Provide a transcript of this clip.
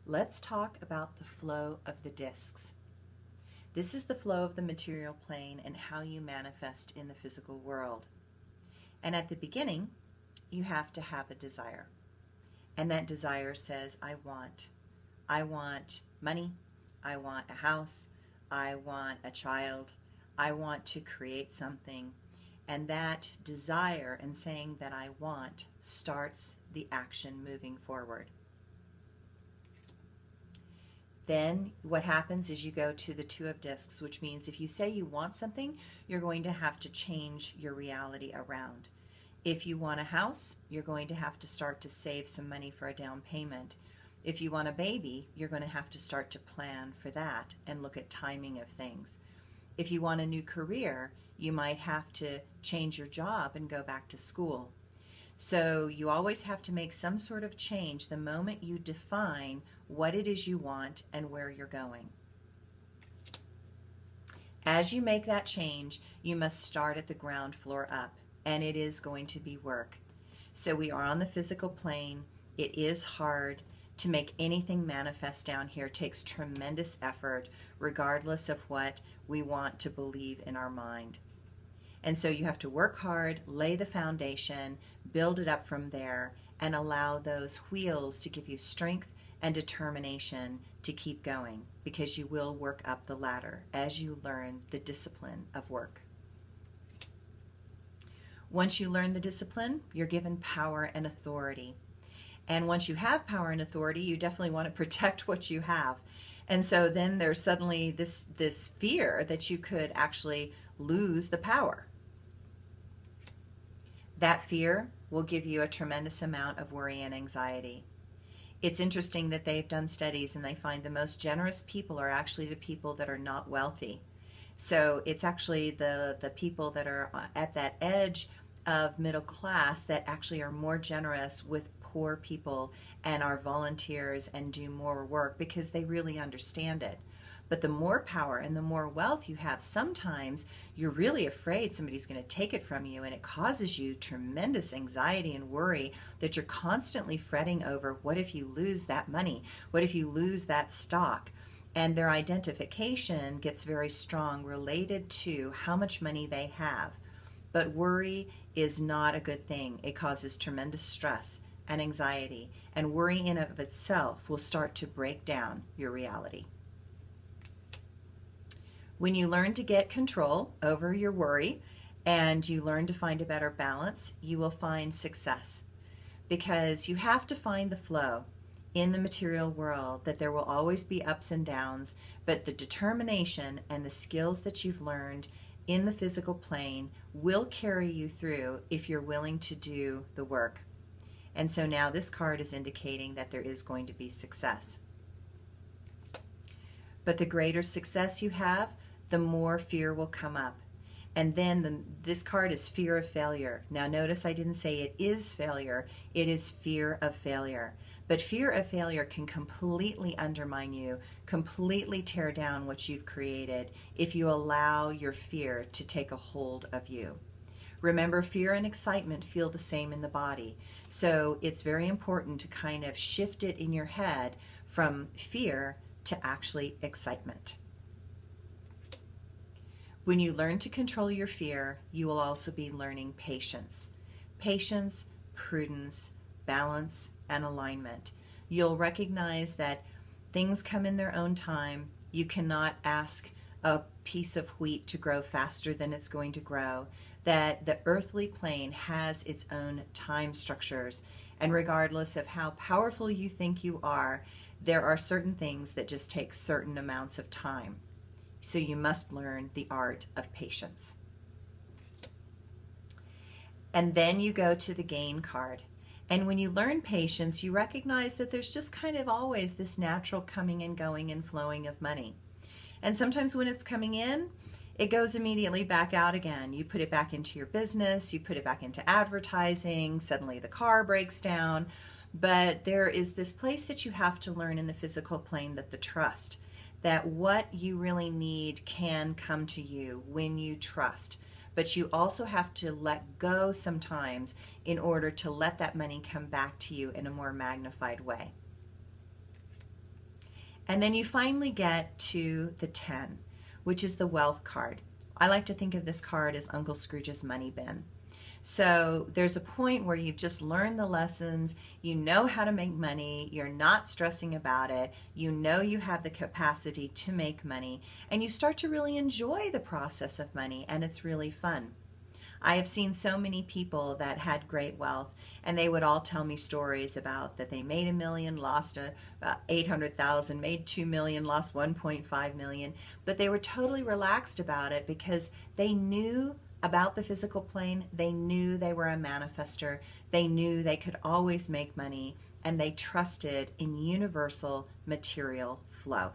Let's talk about the flow of the discs. This is the flow of the material plane and how you manifest in the physical world. And at the beginning, you have to have a desire. And that desire says, I want money, I want a house, I want a child, I want to create something. And that desire and saying that I want starts the action moving forward. Then what happens is you go to the Two of Discs, which means if you say you want something, you're going to have to change your reality around. If you want a house, you're going to have to start to save some money for a down payment. If you want a baby, you're going to have to start to plan for that and look at timing of things. If you want a new career, you might have to change your job and go back to school. So you always have to make some sort of change the moment you define what it is you want and where you're going. As you make that change, you must start at the ground floor up, and it is going to be work. So we are on the physical plane. It is hard to make anything manifest down here. It takes tremendous effort, regardless of what we want to believe in our mind. And so you have to work hard, lay the foundation, build it up from there, and allow those wheels to give you strength and determination to keep going, because you will work up the ladder as you learn the discipline of work. Once you learn the discipline, you're given power and authority. And once you have power and authority, you definitely want to protect what you have. And so then there's suddenly this fear that you could actually lose the power. That fear will give you a tremendous amount of worry and anxiety. It's interesting that they've done studies and they find the most generous people are actually the people that are not wealthy. So it's actually the people that are at that edge of middle class that actually are more generous with poor people and are volunteers and do more work because they really understand it. But the more power and the more wealth you have, sometimes you're really afraid somebody's going to take it from you, and it causes you tremendous anxiety and worry that you're constantly fretting over, what if you lose that money? What if you lose that stock? And their identification gets very strong related to how much money they have. But worry is not a good thing. It causes tremendous stress and anxiety, and worry in and of itself will start to break down your reality. When you learn to get control over your worry and you learn to find a better balance, you will find success, because you have to find the flow in the material world, that there will always be ups and downs, but the determination and the skills that you've learned in the physical plane will carry you through if you're willing to do the work. And so now this card is indicating that there is going to be success. But the greater success you have, the more fear will come up. And then this card is fear of failure. Now notice I didn't say it is failure, it is fear of failure. But fear of failure can completely undermine you, completely tear down what you've created if you allow your fear to take a hold of you. Remember, fear and excitement feel the same in the body. So it's very important to kind of shift it in your head from fear to actually excitement. When you learn to control your fear, you will also be learning patience. Patience, prudence, balance, and alignment. You'll recognize that things come in their own time. You cannot ask a piece of wheat to grow faster than it's going to grow. That the earthly plane has its own time structures. And regardless of how powerful you think you are, there are certain things that just take certain amounts of time. So you must learn the art of patience. And then you go to the gain card. And when you learn patience, you recognize that there's just kind of always this natural coming and going and flowing of money. And sometimes when it's coming in, it goes immediately back out again. You put it back into your business, you put it back into advertising, suddenly the car breaks down. But there is this place that you have to learn in the physical plane, that the trust, that what you really need can come to you when you trust. But you also have to let go sometimes in order to let that money come back to you in a more magnified way. And then you finally get to the 10, which is the wealth card. I like to think of this card as Uncle Scrooge's money bin. So there's a point where you've just learned the lessons, you know how to make money, you're not stressing about it, you know you have the capacity to make money, and you start to really enjoy the process of money, and it's really fun. I have seen so many people that had great wealth, and they would all tell me stories about that they made $1 million, lost 800,000, made 2 million, lost 1.5 million, but they were totally relaxed about it because they knew about the physical plane. They knew they were a manifester. They knew they could always make money, and they trusted in universal material flow.